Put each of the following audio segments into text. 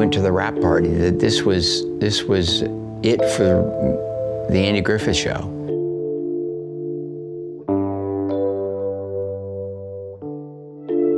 went to the rap party, that this was it for the Andy Griffith Show.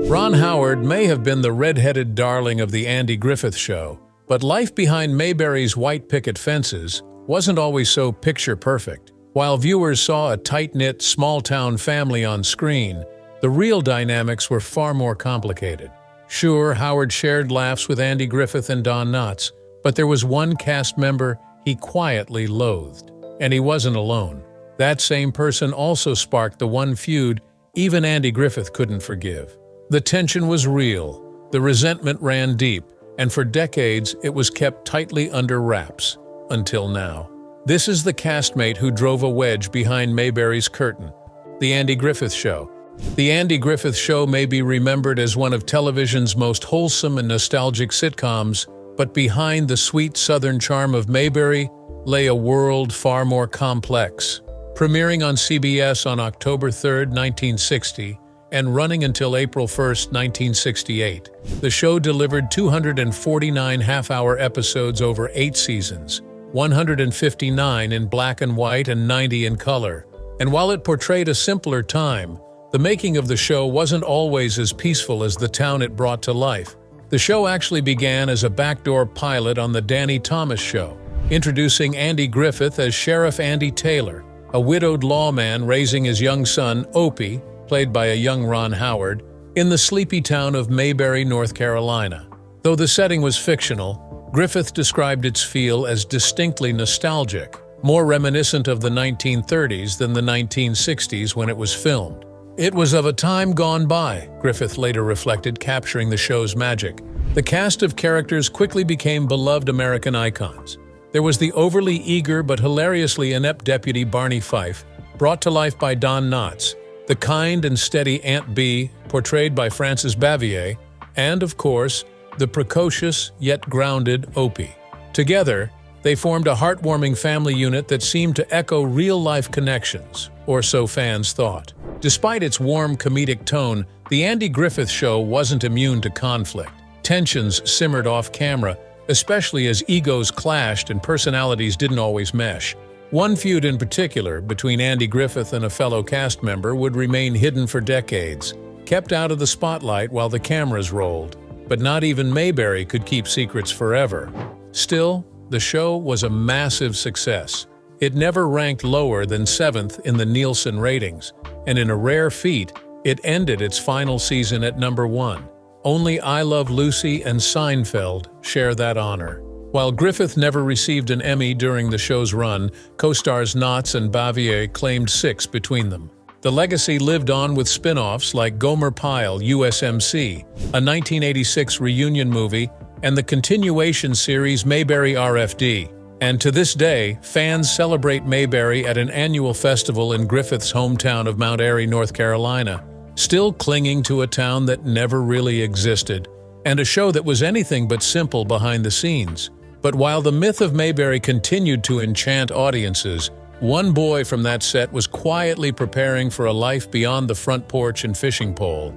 Ron Howard may have been the red-headed darling of the Andy Griffith Show, but life behind Mayberry's white picket fences wasn't always so picture-perfect. While viewers saw a tight-knit, small-town family on screen, the real dynamics were far more complicated. Sure, Howard shared laughs with Andy Griffith and Don Knotts, but there was one cast member he quietly loathed. And he wasn't alone. That same person also sparked the one feud even Andy Griffith couldn't forgive. The tension was real, the resentment ran deep, and for decades it was kept tightly under wraps, until now. This is the castmate who drove a wedge behind Mayberry's curtain, the Andy Griffith Show. The Andy Griffith Show may be remembered as one of television's most wholesome and nostalgic sitcoms, but behind the sweet southern charm of Mayberry lay a world far more complex. Premiering on CBS on October 3, 1960, and running until April 1, 1968, the show delivered 249 half-hour episodes over 8 seasons, 159 in black and white and 90 in color. And while it portrayed a simpler time, the making of the show wasn't always as peaceful as the town it brought to life. The show actually began as a backdoor pilot on The Danny Thomas Show, introducing Andy Griffith as Sheriff Andy Taylor, a widowed lawman raising his young son, Opie, played by a young Ron Howard, in the sleepy town of Mayberry, North Carolina. Though the setting was fictional, Griffith described its feel as distinctly nostalgic, more reminiscent of the 1930s than the 1960s when it was filmed. It was of a time gone by, Griffith later reflected, capturing the show's magic. The cast of characters quickly became beloved American icons. There was the overly eager but hilariously inept deputy Barney Fife, brought to life by Don Knotts, the kind and steady Aunt Bee, portrayed by Frances Bavier, and, of course, the precocious yet grounded Opie. Together, they formed a heartwarming family unit that seemed to echo real-life connections, or so fans thought. Despite its warm comedic tone, the Andy Griffith Show wasn't immune to conflict. Tensions simmered off-camera, especially as egos clashed and personalities didn't always mesh. One feud in particular, between Andy Griffith and a fellow cast member, would remain hidden for decades, kept out of the spotlight while the cameras rolled. But not even Mayberry could keep secrets forever. Still, the show was a massive success. It never ranked lower than 7th in the Nielsen ratings, and in a rare feat, it ended its final season at number 1. Only I Love Lucy and Seinfeld share that honor. While Griffith never received an Emmy during the show's run, co-stars Knotts and Bavier claimed 6 between them. The legacy lived on with spin-offs like Gomer Pyle, USMC, a 1986 reunion movie, and the continuation series Mayberry RFD. And to this day, fans celebrate Mayberry at an annual festival in Griffith's hometown of Mount Airy, North Carolina, still clinging to a town that never really existed, and a show that was anything but simple behind the scenes. But while the myth of Mayberry continued to enchant audiences, one boy from that set was quietly preparing for a life beyond the front porch and fishing pole.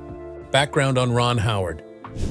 Background on Ron Howard.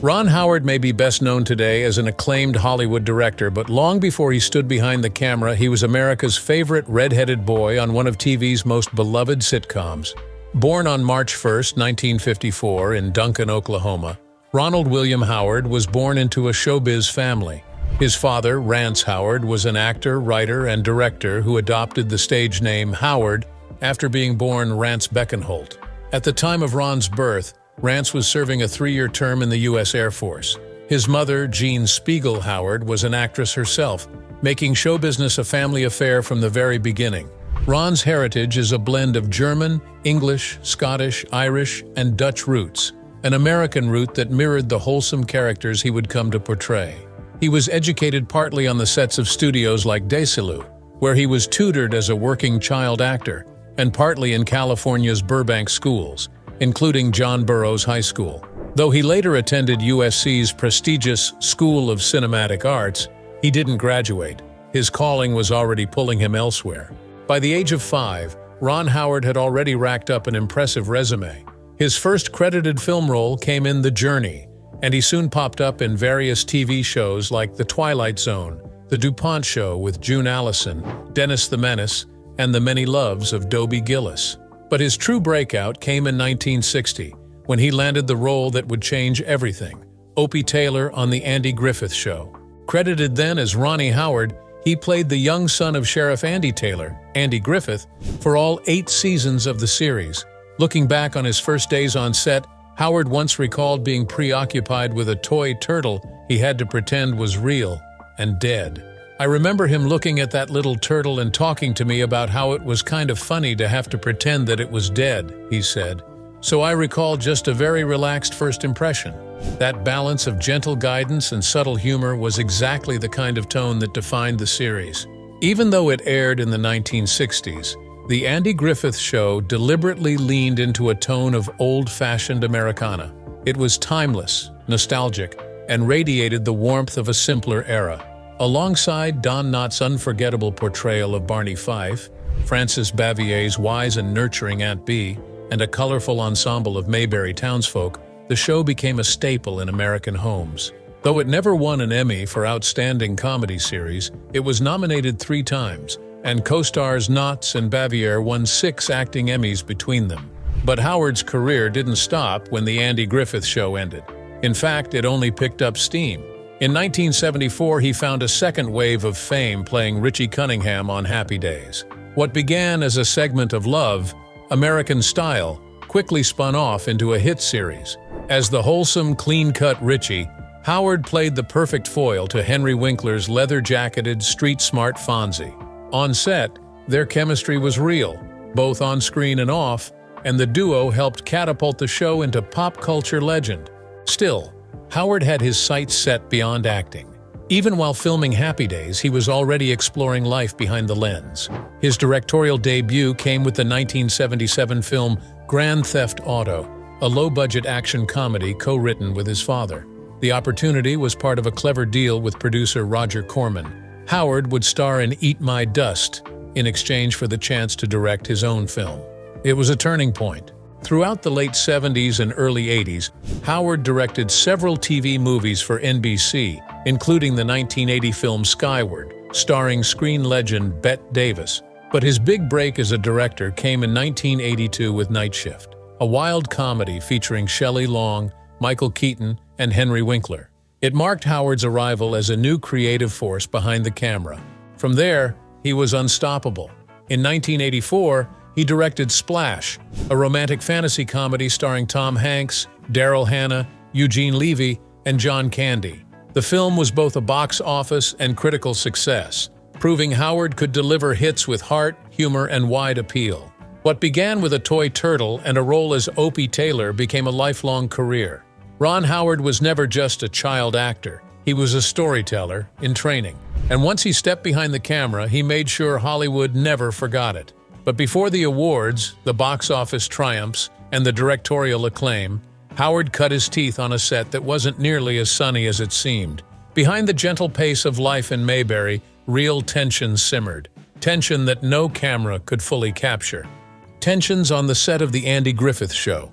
Ron Howard may be best known today as an acclaimed Hollywood director, but long before he stood behind the camera, he was America's favorite red-headed boy on one of TV's most beloved sitcoms. Born on March 1, 1954, in Duncan, Oklahoma, Ronald William Howard was born into a showbiz family. His father, Rance Howard, was an actor, writer, and director who adopted the stage name Howard after being born Rance Beckenholt. At the time of Ron's birth, Rance was serving a 3-year term in the U.S. Air Force. His mother, Jean Spiegel Howard, was an actress herself, making show business a family affair from the very beginning. Ron's heritage is a blend of German, English, Scottish, Irish, and Dutch roots, an American root that mirrored the wholesome characters he would come to portray. He was educated partly on the sets of studios like Desilu, where he was tutored as a working child actor, and partly in California's Burbank schools, including John Burroughs High School. Though he later attended USC's prestigious School of Cinematic Arts, he didn't graduate. His calling was already pulling him elsewhere. By the age of 5, Ron Howard had already racked up an impressive resume. His first credited film role came in The Journey, and he soon popped up in various TV shows like The Twilight Zone, The DuPont Show with June Allison, Dennis the Menace, and The Many Loves of Dobie Gillis. But his true breakout came in 1960, when he landed the role that would change everything, Opie Taylor on The Andy Griffith Show. Credited then as Ronnie Howard, he played the young son of Sheriff Andy Taylor, Andy Griffith, for all 8 seasons of the series. Looking back on his first days on set, Howard once recalled being preoccupied with a toy turtle he had to pretend was real and dead. I remember him looking at that little turtle and talking to me about how it was kind of funny to have to pretend that it was dead, he said. So I recall just a very relaxed first impression. That balance of gentle guidance and subtle humor was exactly the kind of tone that defined the series. Even though it aired in the 1960s, The Andy Griffith Show deliberately leaned into a tone of old-fashioned Americana. It was timeless, nostalgic, and radiated the warmth of a simpler era. Alongside Don Knotts' unforgettable portrayal of Barney Fife, Frances Bavier's wise and nurturing Aunt Bee, and a colorful ensemble of Mayberry townsfolk, the show became a staple in American homes. Though it never won an Emmy for Outstanding Comedy Series, it was nominated 3 times, and co-stars Knotts and Bavier won 6 acting Emmys between them. But Howard's career didn't stop when The Andy Griffith Show ended. In fact, it only picked up steam. In 1974, he found a second wave of fame playing Richie Cunningham on Happy Days. What began as a segment of Love, American Style, quickly spun off into a hit series. As the wholesome, clean-cut Richie, Howard played the perfect foil to Henry Winkler's leather-jacketed, street-smart Fonzie. On set, their chemistry was real, both on screen and off, and the duo helped catapult the show into pop culture legend. Still, Howard had his sights set beyond acting. Even while filming Happy Days, he was already exploring life behind the lens. His directorial debut came with the 1977 film Grand Theft Auto, a low-budget action comedy co-written with his father. The opportunity was part of a clever deal with producer Roger Corman. Howard would star in Eat My Dust in exchange for the chance to direct his own film. It was a turning point. Throughout the late 70s and early 80s, Howard directed several TV movies for NBC, including the 1980 film Skyward, starring screen legend Bette Davis. But his big break as a director came in 1982 with Night Shift, a wild comedy featuring Shelley Long, Michael Keaton, and Henry Winkler. It marked Howard's arrival as a new creative force behind the camera. From there, he was unstoppable. In 1984, he directed Splash, a romantic fantasy comedy starring Tom Hanks, Daryl Hannah, Eugene Levy, and John Candy. The film was both a box office and critical success, proving Howard could deliver hits with heart, humor, and wide appeal. What began with a toy turtle and a role as Opie Taylor became a lifelong career. Ron Howard was never just a child actor. He was a storyteller in training. And once he stepped behind the camera, he made sure Hollywood never forgot it. But before the awards, the box office triumphs, and the directorial acclaim, Howard cut his teeth on a set that wasn't nearly as sunny as it seemed. Behind the gentle pace of life in Mayberry, real tension simmered. Tension that no camera could fully capture. Tensions on the set of The Andy Griffith Show.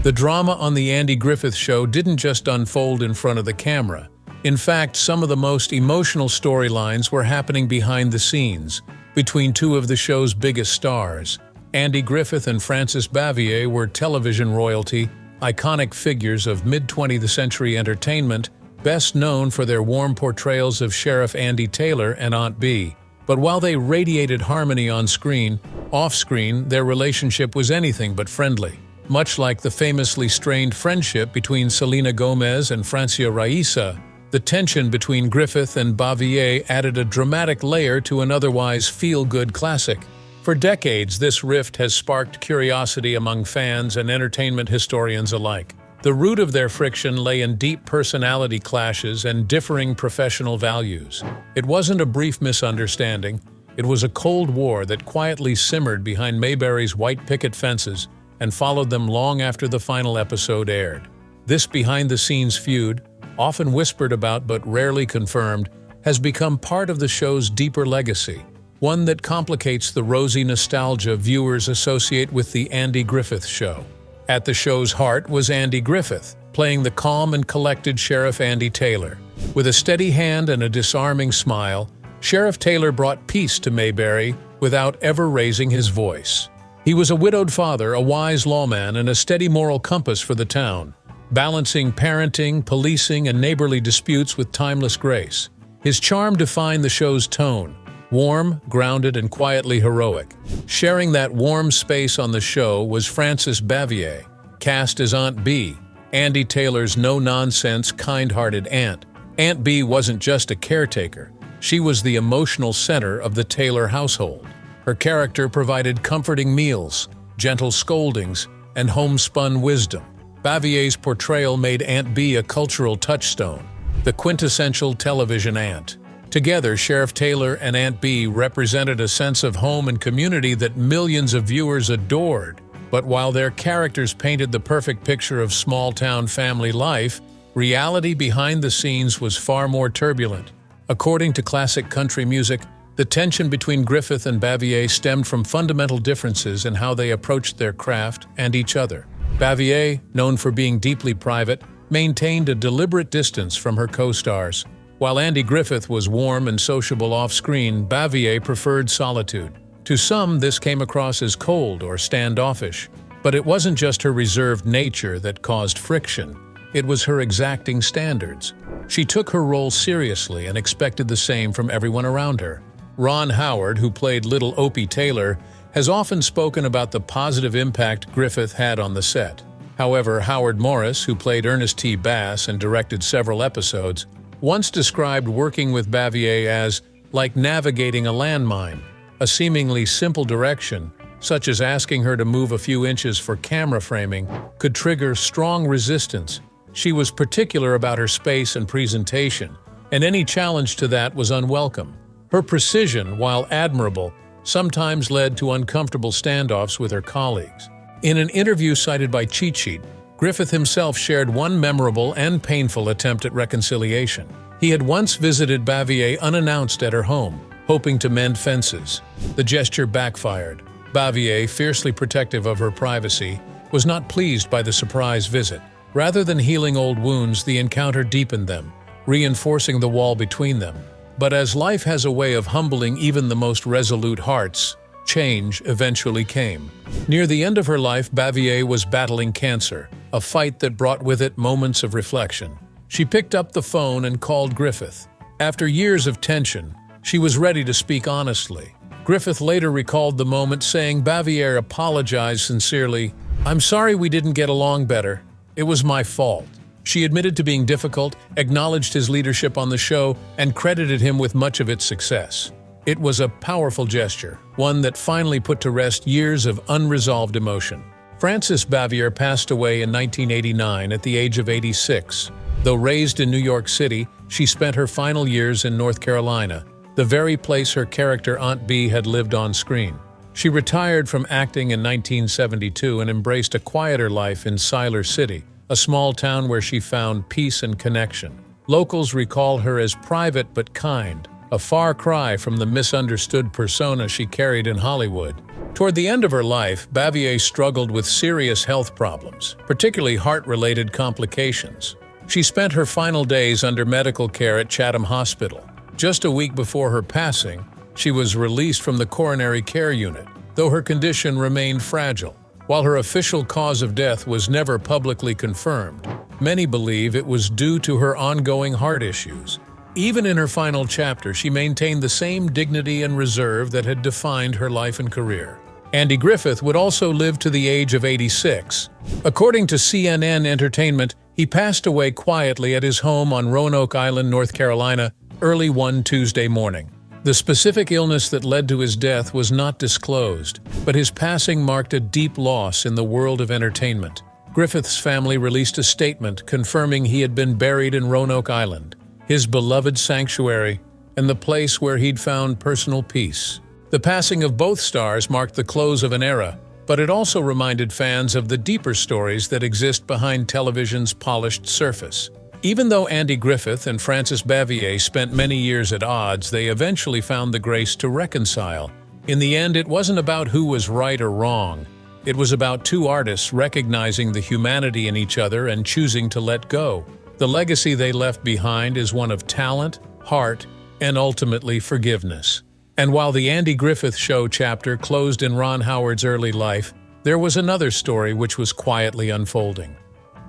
The drama on The Andy Griffith Show didn't just unfold in front of the camera. In fact, some of the most emotional storylines were happening behind the scenes, between 2 of the show's biggest stars. Andy Griffith and Frances Bavier were television royalty, iconic figures of mid-20th century entertainment, best known for their warm portrayals of Sheriff Andy Taylor and Aunt Bee. But while they radiated harmony on screen, off-screen their relationship was anything but friendly. Much like the famously strained friendship between Selena Gomez and Francia Raisa, the tension between Griffith and Bavier added a dramatic layer to an otherwise feel-good classic. For decades, this rift has sparked curiosity among fans and entertainment historians alike. The root of their friction lay in deep personality clashes and differing professional values. It wasn't a brief misunderstanding. It was a Cold War that quietly simmered behind Mayberry's white picket fences and followed them long after the final episode aired. This behind-the-scenes feud, often whispered about but rarely confirmed, has become part of the show's deeper legacy, one that complicates the rosy nostalgia viewers associate with The Andy Griffith Show. At the show's heart was Andy Griffith, playing the calm and collected Sheriff Andy Taylor. With a steady hand and a disarming smile, Sheriff Taylor brought peace to Mayberry without ever raising his voice. He was a widowed father, a wise lawman, and a steady moral compass for the town, balancing parenting, policing, and neighborly disputes with timeless grace. His charm defined the show's tone, warm, grounded, and quietly heroic. Sharing that warm space on the show was Frances Bavier, cast as Aunt Bee, Andy Taylor's no-nonsense, kind-hearted aunt. Aunt Bee wasn't just a caretaker. She was the emotional center of the Taylor household. Her character provided comforting meals, gentle scoldings, and homespun wisdom. Bavier's portrayal made Aunt Bee a cultural touchstone, the quintessential television aunt. Together, Sheriff Taylor and Aunt Bee represented a sense of home and community that millions of viewers adored. But while their characters painted the perfect picture of small-town family life, reality behind the scenes was far more turbulent. According to classic country music, the tension between Griffith and Bavier stemmed from fundamental differences in how they approached their craft and each other. Bavier, known for being deeply private, maintained a deliberate distance from her co-stars. While Andy Griffith was warm and sociable off-screen, Bavier preferred solitude. To some, this came across as cold or standoffish. But it wasn't just her reserved nature that caused friction. It was her exacting standards. She took her role seriously and expected the same from everyone around her. Ron Howard, who played Little Opie Taylor, has often spoken about the positive impact Griffith had on the set. However, Howard Morris, who played Ernest T. Bass and directed several episodes, once described working with Bavier as like navigating a landmine. A seemingly simple direction, such as asking her to move a few inches for camera framing, could trigger strong resistance. She was particular about her space and presentation, and any challenge to that was unwelcome. Her precision, while admirable, sometimes led to uncomfortable standoffs with her colleagues. In an interview cited by Cheat Sheet, Griffith himself shared one memorable and painful attempt at reconciliation. He had once visited Bavier unannounced at her home, hoping to mend fences. The gesture backfired. Bavier, fiercely protective of her privacy, was not pleased by the surprise visit. Rather than healing old wounds, the encounter deepened them, reinforcing the wall between them. But as life has a way of humbling even the most resolute hearts, change eventually came. Near the end of her life, Bavier was battling cancer, a fight that brought with it moments of reflection. She picked up the phone and called Griffith. After years of tension, she was ready to speak honestly. Griffith later recalled the moment, saying Bavier apologized sincerely. "I'm sorry we didn't get along better. It was my fault." She admitted to being difficult, acknowledged his leadership on the show, and credited him with much of its success. It was a powerful gesture, one that finally put to rest years of unresolved emotion. Frances Bavier passed away in 1989 at the age of 86. Though raised in New York City, she spent her final years in North Carolina, the very place her character Aunt Bee had lived on screen. She retired from acting in 1972 and embraced a quieter life in Siler City, a small town where she found peace and connection. Locals recall her as private but kind, a far cry from the misunderstood persona she carried in Hollywood. Toward the end of her life, Bavier struggled with serious health problems, particularly heart-related complications. She spent her final days under medical care at Chatham Hospital. Just a week before her passing, she was released from the coronary care unit, though her condition remained fragile. While her official cause of death was never publicly confirmed, many believe it was due to her ongoing heart issues. Even in her final chapter, she maintained the same dignity and reserve that had defined her life and career. Andy Griffith would also live to the age of 86. According to CNN Entertainment, he passed away quietly at his home on Roanoke Island, North Carolina, early one Tuesday morning. The specific illness that led to his death was not disclosed, but his passing marked a deep loss in the world of entertainment. Griffith's family released a statement confirming he had been buried in Roanoke Island, his beloved sanctuary, and the place where he'd found personal peace. The passing of both stars marked the close of an era, but it also reminded fans of the deeper stories that exist behind television's polished surface. Even though Andy Griffith and Frances Bavier spent many years at odds, they eventually found the grace to reconcile. In the end, it wasn't about who was right or wrong. It was about two artists recognizing the humanity in each other and choosing to let go. The legacy they left behind is one of talent, heart, and ultimately forgiveness. And while the Andy Griffith Show chapter closed in Ron Howard's early life, there was another story which was quietly unfolding.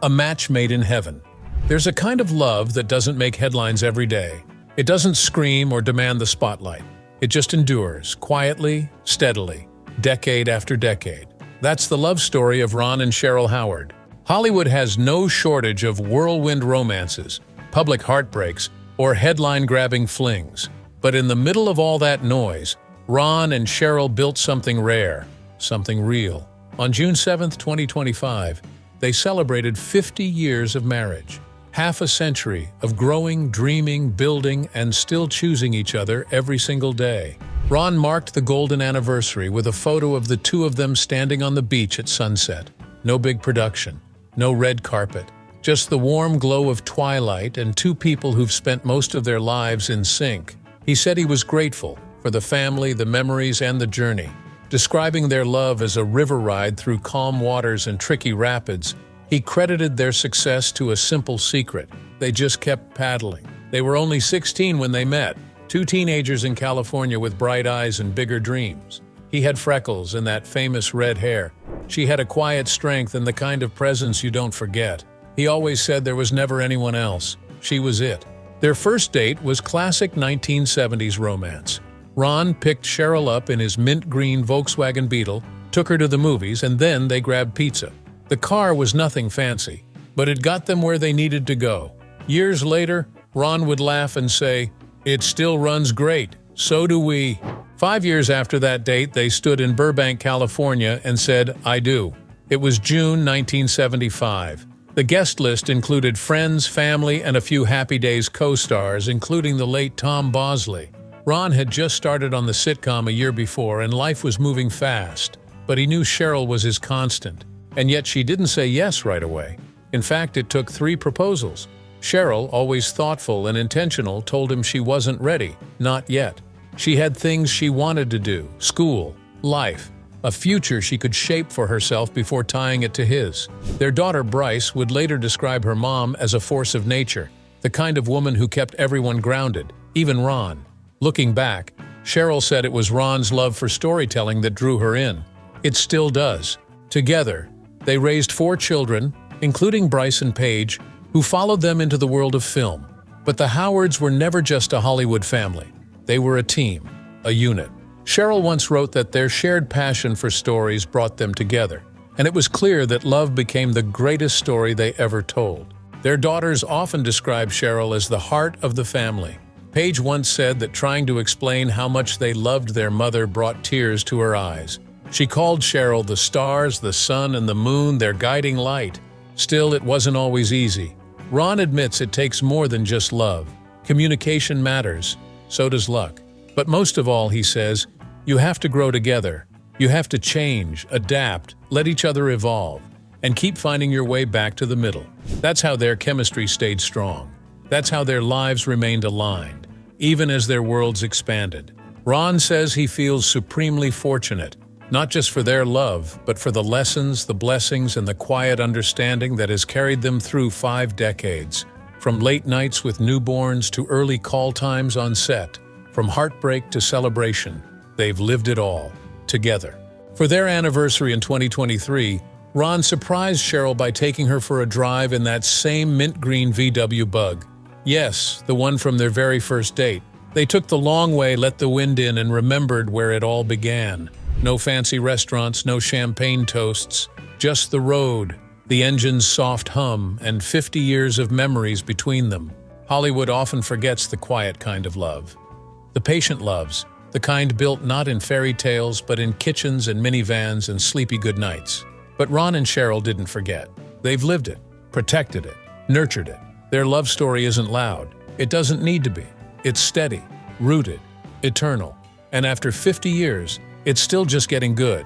A match made in heaven. There's a kind of love that doesn't make headlines every day. It doesn't scream or demand the spotlight. It just endures, quietly, steadily, decade after decade. That's the love story of Ron and Cheryl Howard. Hollywood has no shortage of whirlwind romances, public heartbreaks, or headline-grabbing flings. But in the middle of all that noise, Ron and Cheryl built something rare, something real. On June 7, 2025, they celebrated 50 years of marriage. Half a century of growing, dreaming, building, and still choosing each other every single day. Ron marked the golden anniversary with a photo of the two of them standing on the beach at sunset. No big production, no red carpet, just the warm glow of twilight and two people who've spent most of their lives in sync. He said he was grateful for the family, the memories, and the journey. Describing their love as a river ride through calm waters and tricky rapids, he credited their success to a simple secret. They just kept paddling. They were only 16 when they met, two teenagers in California with bright eyes and bigger dreams. He had freckles and that famous red hair. She had a quiet strength and the kind of presence you don't forget. He always said there was never anyone else. She was it. Their first date was classic 1970s romance. Ron picked Cheryl up in his mint green Volkswagen Beetle, took her to the movies, and then they grabbed pizza. The car was nothing fancy, but it got them where they needed to go. Years later, Ron would laugh and say, "It still runs great. So do we." 5 years after that date, they stood in Burbank, California, and said, "I do." It was June 1975. The guest list included friends, family, and a few Happy Days co-stars, including the late Tom Bosley. Ron had just started on the sitcom a year before, and life was moving fast. But he knew Cheryl was his constant. And yet she didn't say yes right away. In fact, it took 3 proposals. Cheryl, always thoughtful and intentional, told him she wasn't ready, not yet. She had things she wanted to do, school, life, a future she could shape for herself before tying it to his. Their daughter Bryce would later describe her mom as a force of nature, the kind of woman who kept everyone grounded, even Ron. Looking back, Cheryl said it was Ron's love for storytelling that drew her in. It still does. Together, they raised 4 children, including Bryce and Paige, who followed them into the world of film. But the Howards were never just a Hollywood family. They were a team, a unit. Cheryl once wrote that their shared passion for stories brought them together, and it was clear that love became the greatest story they ever told. Their daughters often describe Cheryl as the heart of the family. Paige once said that trying to explain how much they loved their mother brought tears to her eyes. She called Cheryl the stars, the sun, and the moon, their guiding light. Still, it wasn't always easy. Ron admits it takes more than just love. Communication matters. So does luck. But most of all, he says, you have to grow together. You have to change, adapt, let each other evolve, and keep finding your way back to the middle. That's how their chemistry stayed strong. That's how their lives remained aligned, even as their worlds expanded. Ron says he feels supremely fortunate, not just for their love, but for the lessons, the blessings, and the quiet understanding that has carried them through 5 decades. From late nights with newborns to early call times on set, from heartbreak to celebration, they've lived it all, together. For their anniversary in 2023, Ron surprised Cheryl by taking her for a drive in that same mint green VW Bug. Yes, the one from their very first date. They took the long way, let the wind in, and remembered where it all began. No fancy restaurants, no champagne toasts, just the road, the engine's soft hum, and 50 years of memories between them. Hollywood often forgets the quiet kind of love. The patient loves, the kind built not in fairy tales, but in kitchens and minivans and sleepy good nights. But Ron and Cheryl didn't forget. They've lived it, protected it, nurtured it. Their love story isn't loud. It doesn't need to be. It's steady, rooted, eternal. And after 50 years, it's still just getting good.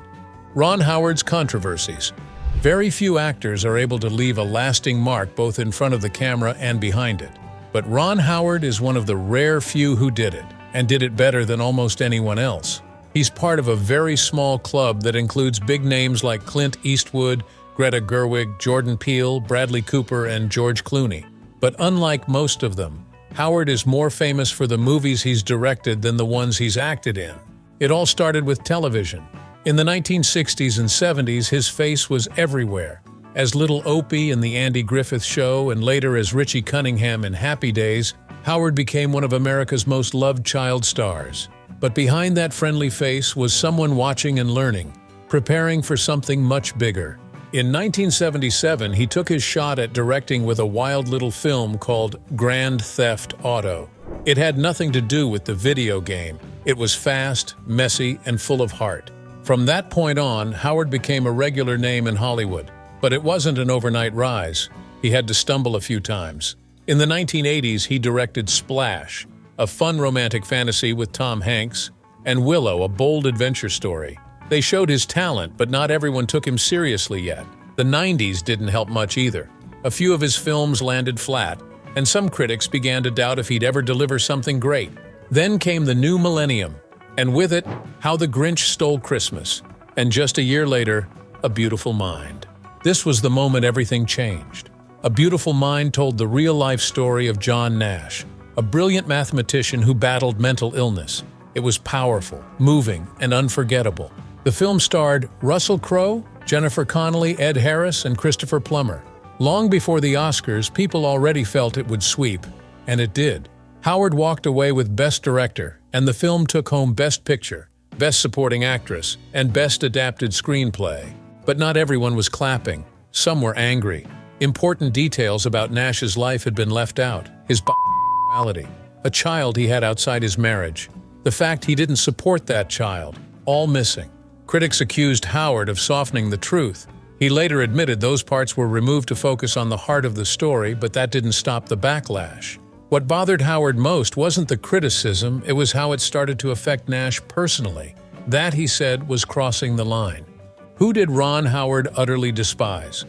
Ron Howard's controversies. Very few actors are able to leave a lasting mark both in front of the camera and behind it. But Ron Howard is one of the rare few who did it, and did it better than almost anyone else. He's part of a very small club that includes big names like Clint Eastwood, Greta Gerwig, Jordan Peele, Bradley Cooper, and George Clooney. But unlike most of them, Howard is more famous for the movies he's directed than the ones he's acted in. It all started with television. In the 1960s and 70s, his face was everywhere. As Little Opie in The Andy Griffith Show and later as Richie Cunningham in Happy Days, Howard became one of America's most loved child stars. But behind that friendly face was someone watching and learning, preparing for something much bigger. In 1977, he took his shot at directing with a wild little film called Grand Theft Auto. It had nothing to do with the video game. It was fast, messy, and full of heart. From that point on, Howard became a regular name in Hollywood. But it wasn't an overnight rise. He had to stumble a few times. In the 1980s, he directed Splash, a fun romantic fantasy with Tom Hanks, and Willow, a bold adventure story. They showed his talent, but not everyone took him seriously yet. The 90s didn't help much either. A few of his films landed flat, and some critics began to doubt if he'd ever deliver something great. Then came the new millennium, and with it, How the Grinch Stole Christmas, and just a year later, A Beautiful Mind. This was the moment everything changed. A Beautiful Mind told the real-life story of John Nash, a brilliant mathematician who battled mental illness. It was powerful, moving, and unforgettable. The film starred Russell Crowe, Jennifer Connelly, Ed Harris, and Christopher Plummer. Long before the Oscars, people already felt it would sweep, and it did. Howard walked away with Best Director, and the film took home Best Picture, Best Supporting Actress, and Best Adapted Screenplay. But not everyone was clapping. Some were angry. Important details about Nash's life had been left out. His bisexuality, a child he had outside his marriage, the fact he didn't support that child, all missing. Critics accused Howard of softening the truth. He later admitted those parts were removed to focus on the heart of the story, but that didn't stop the backlash. What bothered Howard most wasn't the criticism, it was how it started to affect Nash personally. That, he said, was crossing the line. Who did Ron Howard utterly despise?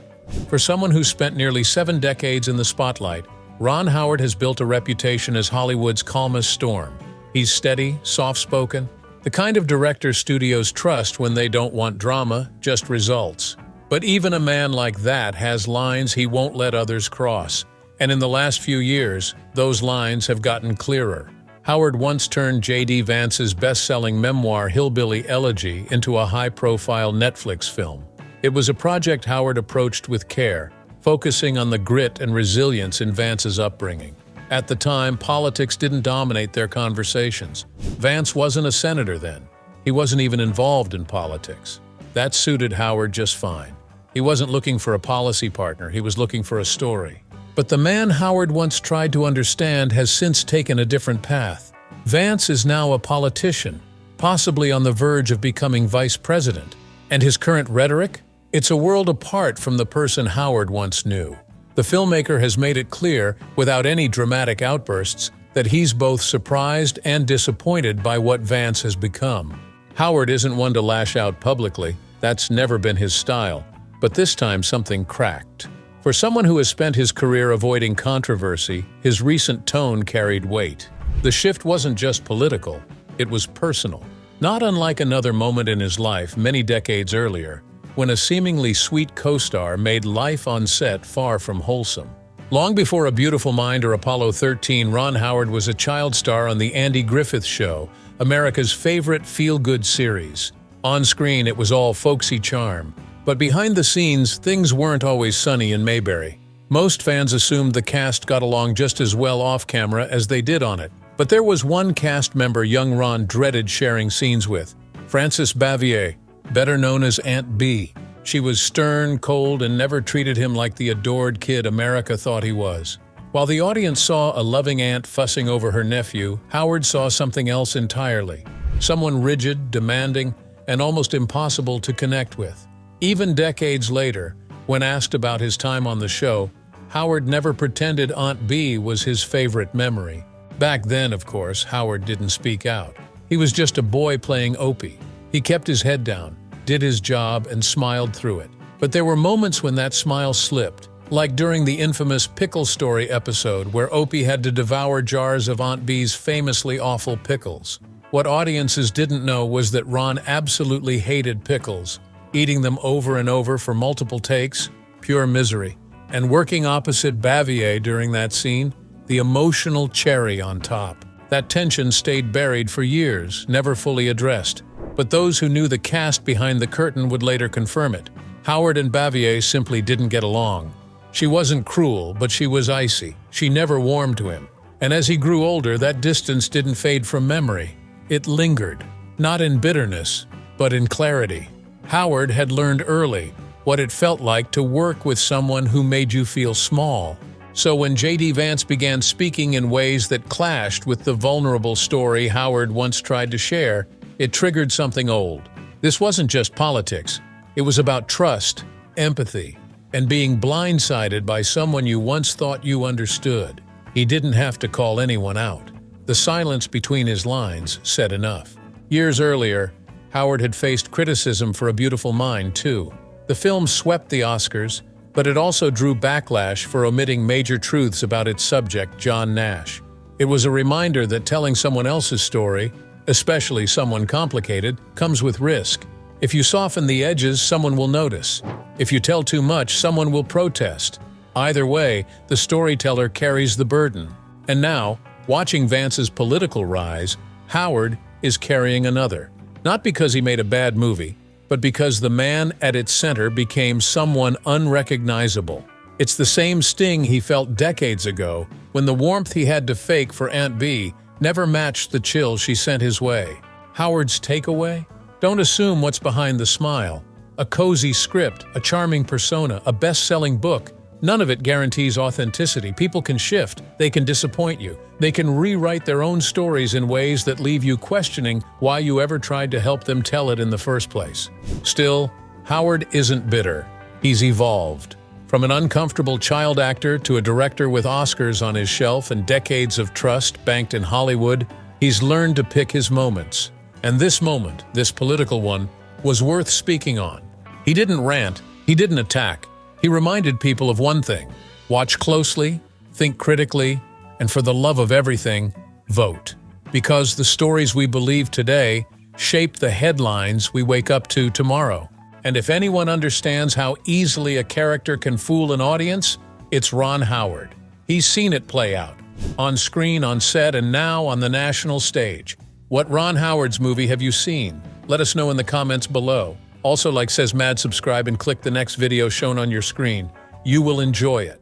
For someone who spent nearly 7 decades in the spotlight, Ron Howard has built a reputation as Hollywood's calmest storm. He's steady, soft-spoken, the kind of director studios trust when they don't want drama, just results. But even a man like that has lines he won't let others cross. And in the last few years, those lines have gotten clearer. Howard once turned J.D. Vance's best-selling memoir Hillbilly Elegy into a high-profile Netflix film. It was a project Howard approached with care, focusing on the grit and resilience in Vance's upbringing. At the time, politics didn't dominate their conversations. Vance wasn't a senator then. He wasn't even involved in politics. That suited Howard just fine. He wasn't looking for a policy partner, he was looking for a story. But the man Howard once tried to understand has since taken a different path. Vance is now a politician, possibly on the verge of becoming vice president. And his current rhetoric? It's a world apart from the person Howard once knew. The filmmaker has made it clear, without any dramatic outbursts, that he's both surprised and disappointed by what Vance has become. Howard isn't one to lash out publicly, that's never been his style. But this time something cracked. For someone who has spent his career avoiding controversy, his recent tone carried weight. The shift wasn't just political, it was personal. Not unlike another moment in his life many decades earlier, when a seemingly sweet co-star made life on set far from wholesome. Long before A Beautiful Mind or Apollo 13, Ron Howard was a child star on The Andy Griffith Show, America's favorite feel-good series. On screen, it was all folksy charm. But behind the scenes, things weren't always sunny in Mayberry. Most fans assumed the cast got along just as well off-camera as they did on it. But there was one cast member young Ron dreaded sharing scenes with, Frances Bavier, better known as Aunt B. She was stern, cold, and never treated him like the adored kid America thought he was. While the audience saw a loving aunt fussing over her nephew, Howard saw something else entirely. Someone rigid, demanding, and almost impossible to connect with. Even decades later, when asked about his time on the show, Howard never pretended Aunt B was his favorite memory. Back then, of course, Howard didn't speak out. He was just a boy playing Opie. He kept his head down, did his job, and smiled through it. But there were moments when that smile slipped, like during the infamous Pickle Story episode where Opie had to devour jars of Aunt B's famously awful pickles. What audiences didn't know was that Ron absolutely hated pickles, eating them over and over for multiple takes, pure misery. And working opposite Bavier during that scene, the emotional cherry on top. That tension stayed buried for years, never fully addressed. But those who knew the cast behind the curtain would later confirm it. Howard and Bavier simply didn't get along. She wasn't cruel, but she was icy. She never warmed to him. And as he grew older, that distance didn't fade from memory. It lingered, not in bitterness, but in clarity. Howard had learned early what it felt like to work with someone who made you feel small. So when J.D. Vance began speaking in ways that clashed with the vulnerable story Howard once tried to share, it triggered something old. This wasn't just politics. It was about trust, empathy, and being blindsided by someone you once thought you understood. He didn't have to call anyone out. The silence between his lines said enough. Years earlier, Howard had faced criticism for A Beautiful Mind, too. The film swept the Oscars, but it also drew backlash for omitting major truths about its subject, John Nash. It was a reminder that telling someone else's story, especially someone complicated, comes with risk. If you soften the edges, someone will notice. If you tell too much, someone will protest. Either way, the storyteller carries the burden. And now, watching Vance's political rise, Howard is carrying another. Not because he made a bad movie, but because the man at its center became someone unrecognizable. It's the same sting he felt decades ago when the warmth he had to fake for Aunt Bee never matched the chill she sent his way. Howard's takeaway? Don't assume what's behind the smile. A cozy script, a charming persona, a best-selling book. None of it guarantees authenticity. People can shift. They can disappoint you. They can rewrite their own stories in ways that leave you questioning why you ever tried to help them tell it in the first place. Still, Howard isn't bitter. He's evolved. From an uncomfortable child actor to a director with Oscars on his shelf and decades of trust banked in Hollywood, he's learned to pick his moments. And this moment, this political one, was worth speaking on. He didn't rant. He didn't attack. He reminded people of one thing: watch closely, think critically, and for the love of everything, vote. Because the stories we believe today shape the headlines we wake up to tomorrow. And if anyone understands how easily a character can fool an audience, it's Ron Howard. He's seen it play out, on screen, on set, and now on the national stage. What Ron Howard's movie have you seen? Let us know in the comments below. Also, like says Mad, subscribe and click the next video shown on your screen. You will enjoy it.